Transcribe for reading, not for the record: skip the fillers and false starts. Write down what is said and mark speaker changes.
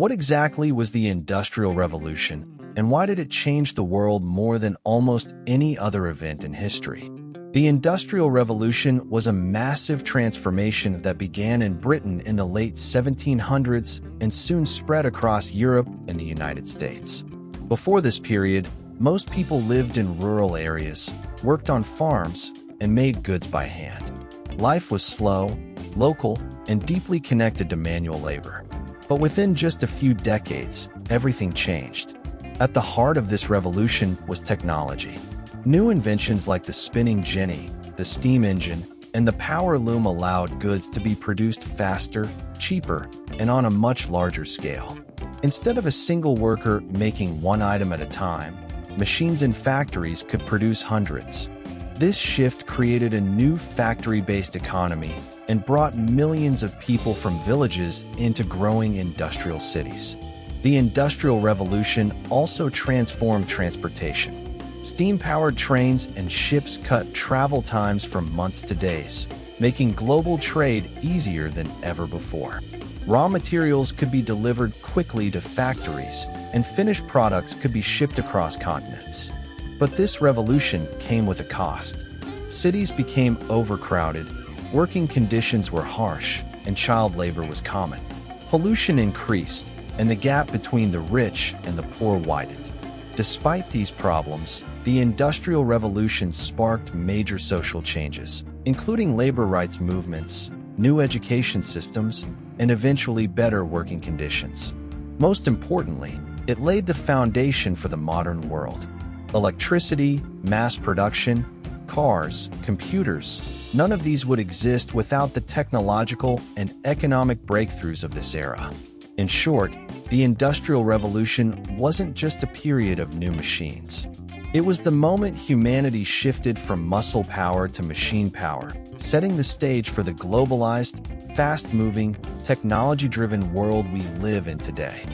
Speaker 1: What exactly was the Industrial Revolution, and why did it change the world more than almost any other event in history? The Industrial Revolution was a massive transformation that began in Britain in the late 1700s and soon spread across Europe and the United States. Before this period, most people lived in rural areas, worked on farms, and made goods by hand. Life was slow, local, and deeply connected to manual labor. But within just a few decades, everything changed. At the heart of this revolution was technology. New inventions like the spinning jenny, the steam engine, and the power loom allowed goods to be produced faster, cheaper, and on a much larger scale. Instead of a single worker making one item at a time, machines in factories could produce hundreds. This shift created a new factory-based economy and brought millions of people from villages into growing industrial cities. The Industrial Revolution also transformed transportation. Steam-powered trains and ships cut travel times from months to days, making global trade easier than ever before. Raw materials could be delivered quickly to factories, and finished products could be shipped across continents. But this revolution came with a cost. Cities became overcrowded, working conditions were harsh, and child labor was common. Pollution increased, and the gap between the rich and the poor widened. Despite these problems, the Industrial Revolution sparked major social changes, including labor rights movements, new education systems, and eventually better working conditions. Most importantly, it laid the foundation for the modern world. Electricity, mass production, cars, computers, none of these would exist without the technological and economic breakthroughs of this era. In short, the Industrial Revolution wasn't just a period of new machines. It was the moment humanity shifted from muscle power to machine power, setting the stage for the globalized, fast-moving, technology-driven world we live in today.